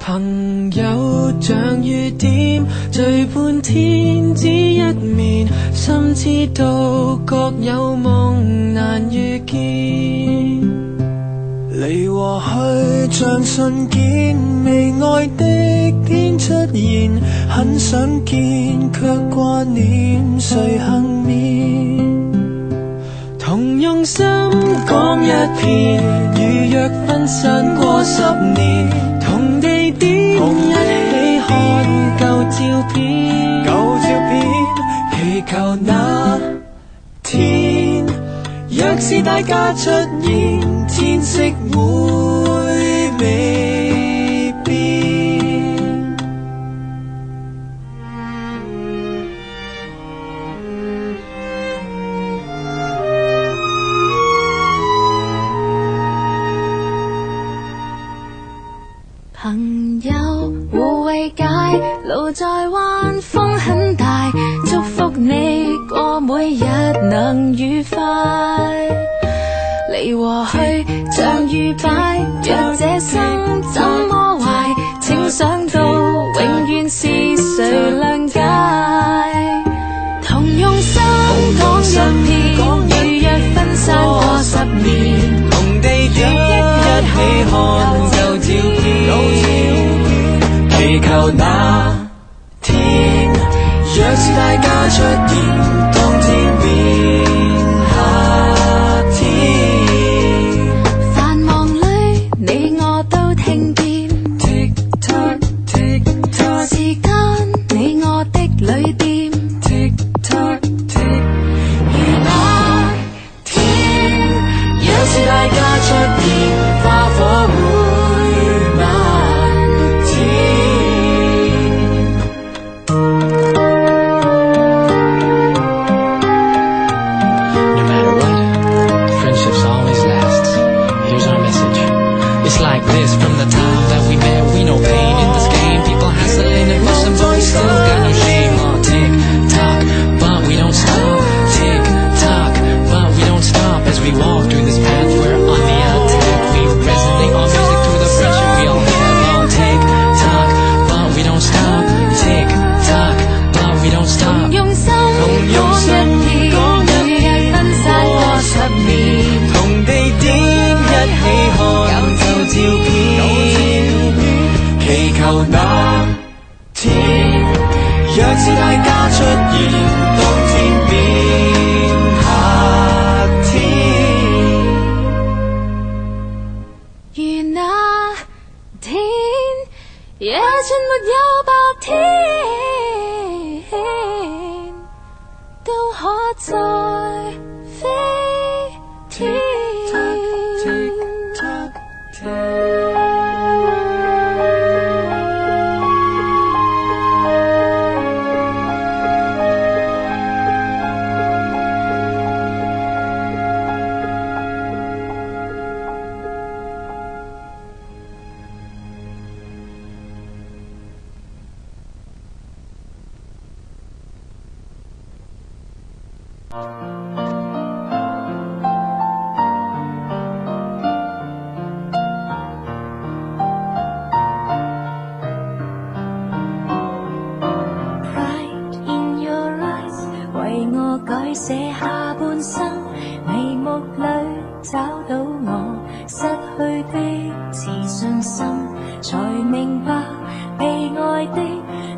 朋友像雨點，聚半天只一面，心知道各有夢難遇見。離和去像瞬間，未愛的天出現，很想見卻掛念誰幸免。同用心講一片，如若分散過10年，同地點一起看舊照片，祈求那天若是大家出現，天色會未變。朋友互慰解，路在彎，風很大，祝福你過每日能愉快。離和去像雨擺，若這生怎麼壞，請想到永遠是誰諒解。同用心講一遍，如若分散過10年，同地點一起看舊照片，祈求那天若是大家出現，當天變夏天。繁忙裏你我都聽見 Tick tock tick tock， 時間你我的旅店 Tick tock tick。 如那天若是大家出現，花火會漫天。No matter what, friendships always lasts. Here's our message. It's like this from the time that we met. We know pain in this game. People hassling and fussing, but we still got no shame. Tick tock, but we don't stop. Tick tock, but we don't stop. As we walk through this path, we're on the attack. We resonate all music through the friendship we all have. Tick tock, but we don't stop. Tick tock, but we don't stop. 用心講一遍，如若分散過10年，同地點一起看舊照片，祈求那天若是大家出現，當天變夏天。如那天夜盡沒有白天，都可再飛天。Pride in your eyes， 為我改寫下半生，眉目裏找到我失去的自信心，才明白被愛的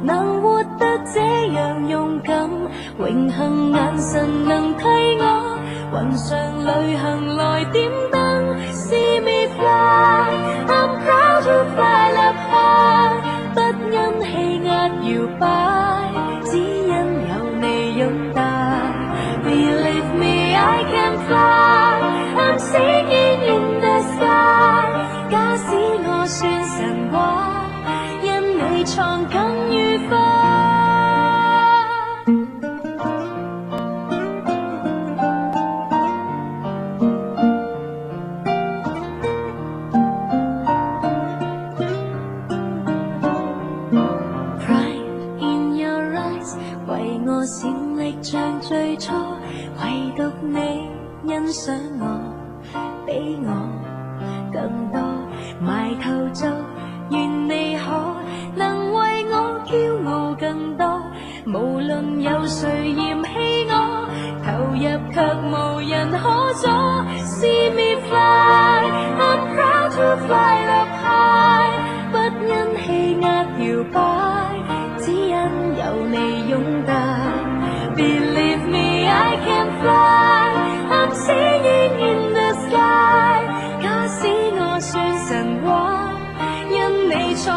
能活得這樣勇敢，榮幸眼神能替我雲上旅行來點燈。See me fly， I'm proud to fly up high， 不因氣壓搖擺，只因有你擁戴。Believe me I can fly， I'm singing in the sky， 假使我算神話，因你創更愉快。為我閃力像最初，唯獨你欣賞我，比我更多，埋頭做，願你可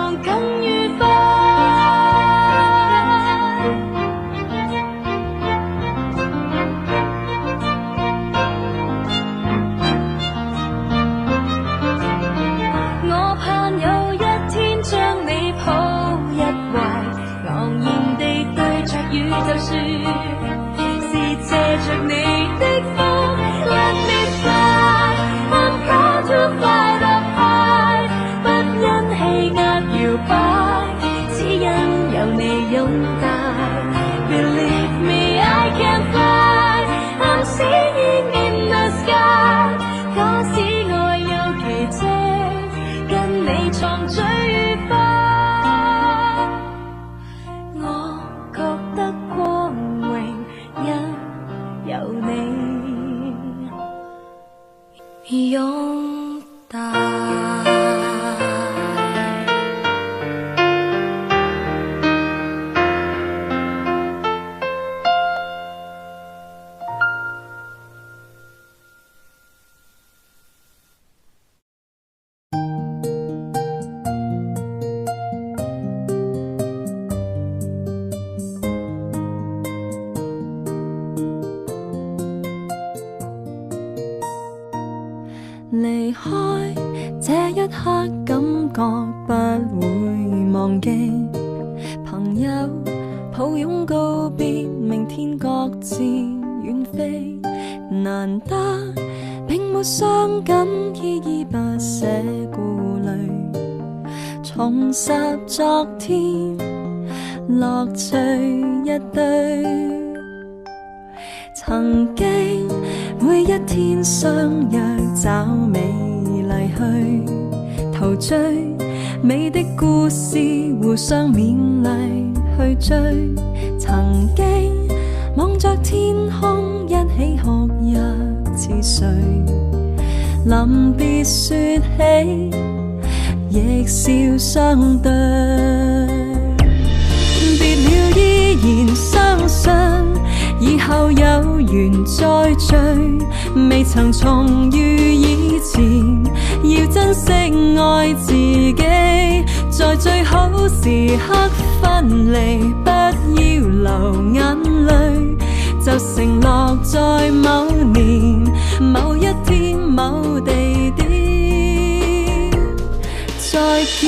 望更愉快。我盼有一天將你抱一懷，昂然地對着宇宙說，是借着你的風 Let me fly I'm proud to fly up high 不因氣壓搖擺，只因有你擁戴 Believe me I can fly I'm singing in the sky 假使愛有奇蹟跟你創最愉快，我覺得光榮因有你擁戴。離開這一刻感覺不會忘記，朋友抱擁告別，明天各自遠飛，難得並沒傷感，依依不捨顧慮，重拾昨天樂趣一堆，曾經每一天相約找美麗去陶醉，美的故事互相勉勵去追，曾經望着天空一起哭泣似睡，臨別說起亦笑相對，別了依然相信以後有緣再聚，未曾重遇以前，要珍惜愛自己，在最好時刻分離，不要流眼淚，就承諾在某年某一天某地點再見。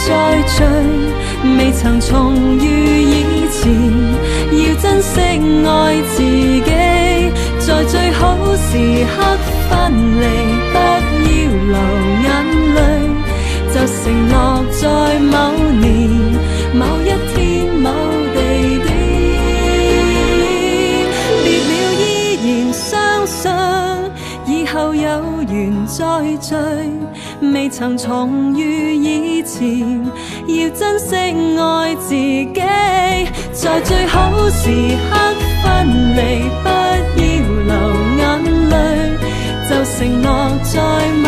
再聚，未曾重遇以前，要珍惜愛自己，在最好時刻分離，不要流眼淚，就承諾在某年某一天某地點，別了依然相信以後有緣再聚，未曾重遇以前，要珍惜愛自己，在最好時刻分離，不要流眼淚，就承諾在某